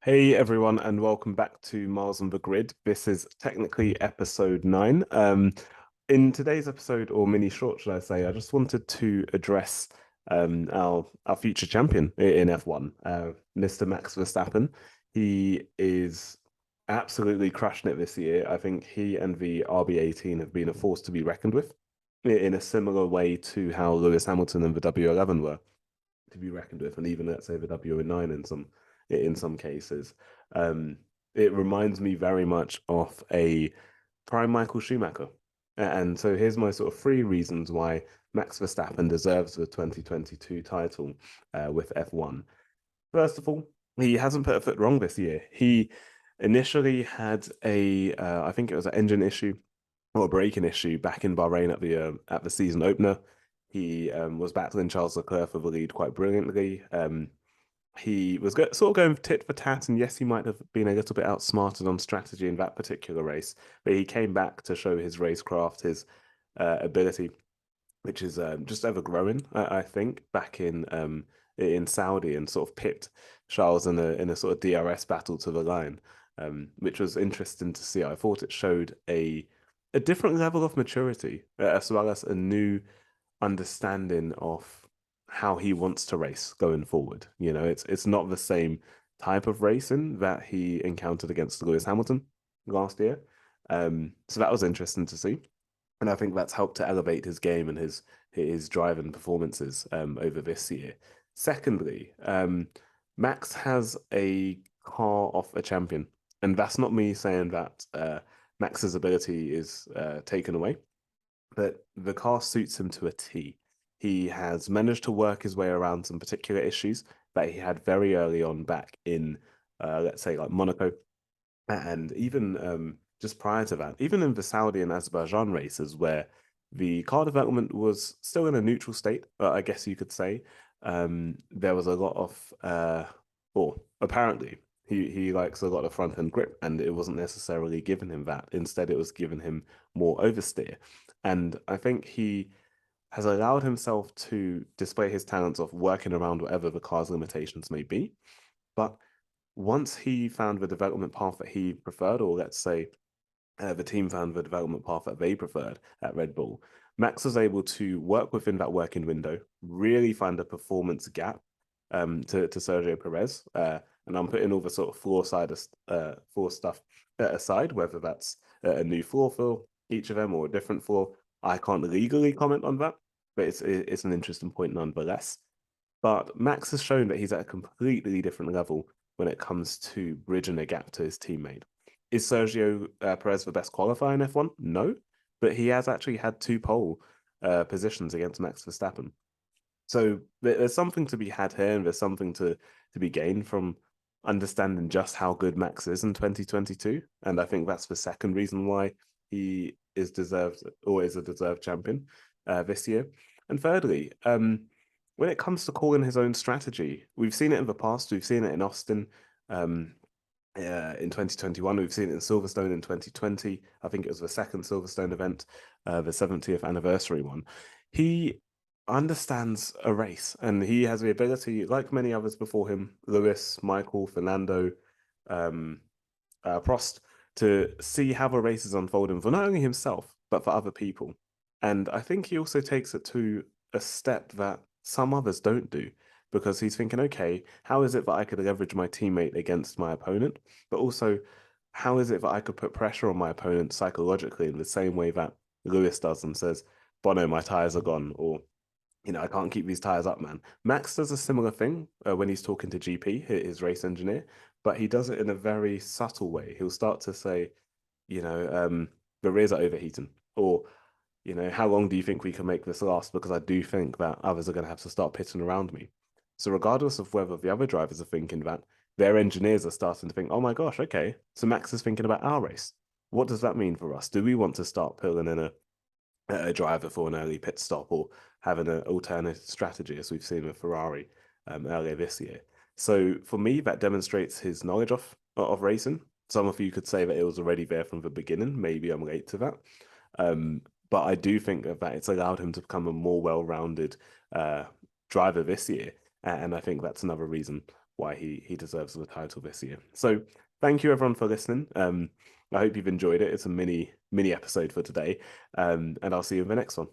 Hey everyone, and welcome back to Miles on the Grid. This is technically episode 9. In today's episode, or mini short, should I say, I just wanted to address our future champion in F1, Mr. Max Verstappen. He is absolutely crushing it this year. I think he and the RB18 have been a force to be reckoned with, in a similar way to how Lewis Hamilton and the W11 were to be reckoned with, and even let's say the W09 in some cases. Um, it reminds me very much of a prime Michael Schumacher. And so here's my sort of three reasons why Max Verstappen deserves the 2022 title with F1. First of all, he hasn't put a foot wrong this year. He initially had I think it was an engine issue or a braking issue back in Bahrain at the season opener. He was battling Charles Leclerc for the lead quite brilliantly. He was sort of going tit for tat, and yes, he might have been a little bit outsmarted on strategy in that particular race, but he came back to show his racecraft, his ability, which is just ever growing. I think back in Saudi and sort of pipped Charles in a sort of DRS battle to the line, which was interesting to see. I thought it showed a different level of maturity as well as a new understanding of how he wants to race going forward. You know, it's not the same type of racing that he encountered against Lewis Hamilton last year. So that was interesting to see. And I think that's helped to elevate his game and his drive and performances over this year. Secondly, Max has a car of a champion, and that's not me saying that Max's ability is taken away, but the car suits him to a T. He has managed to work his way around some particular issues that he had very early on back in, let's say, like Monaco, and even just prior to that, even in the Saudi and Azerbaijan races, where the car development was still in a neutral state, I guess you could say, there was a lot of, or apparently, he likes a lot of front end grip, and it wasn't necessarily giving him that. Instead, it was giving him more oversteer. And I think he has allowed himself to display his talents of working around whatever the car's limitations may be. But once he found the development path that he preferred, or let's say the team found the development path that they preferred at Red Bull, Max was able to work within that working window, really find a performance gap to Sergio Perez. And I'm putting all the sort of floor stuff aside, whether that's a new floor for each of them or a different floor. I can't legally comment on that, but it's an interesting point nonetheless. But Max has shown that he's at a completely different level when it comes to bridging a gap to his teammate. Is Sergio Perez the best qualifier in F1? No, but he has actually had two pole positions against Max Verstappen. So there's something to be had here, and there's something to be gained from understanding just how good Max is in 2022. And I think that's the second reason why he is deserved or is a deserved champion this year. And thirdly, when it comes to calling his own strategy, we've seen it in the past. We've seen it in Austin in 2021. We've seen it in Silverstone in 2020. I think it was the second Silverstone event, the 70th anniversary one. He understands a race, and he has the ability, like many others before him, Lewis, Michael, Fernando, um, Prost, to see how the race is unfolding for not only himself, but for other people. And I think he also takes it to a step that some others don't do because he's thinking, okay, how is it that I could leverage my teammate against my opponent? But also, how is it that I could put pressure on my opponent psychologically in the same way that Lewis does and says, Bono, my tires are gone, or I can't keep these tires up, man. Max does a similar thing when he's talking to GP, his race engineer, but he does it in a very subtle way. He'll start to say, the rears are overheating, or, how long do you think we can make this last? Because I do think that others are going to have to start pitting around me. So, regardless of whether the other drivers are thinking that, their engineers are starting to think, oh my gosh, okay, so Max is thinking about our race. What does that mean for us? Do we want to start pulling in a driver for an early pit stop or having an alternative strategy, as we've seen with Ferrari earlier this year? So for me, that demonstrates his knowledge of racing. Some of you could say that it was already there from the beginning. Maybe I'm late to that. Um, but I do think that it's allowed him to become a more well-rounded driver this year. And I think that's another reason why he deserves the title this year. So thank you everyone for listening. I hope you've enjoyed it. It's a mini episode for today, and I'll see you in the next one.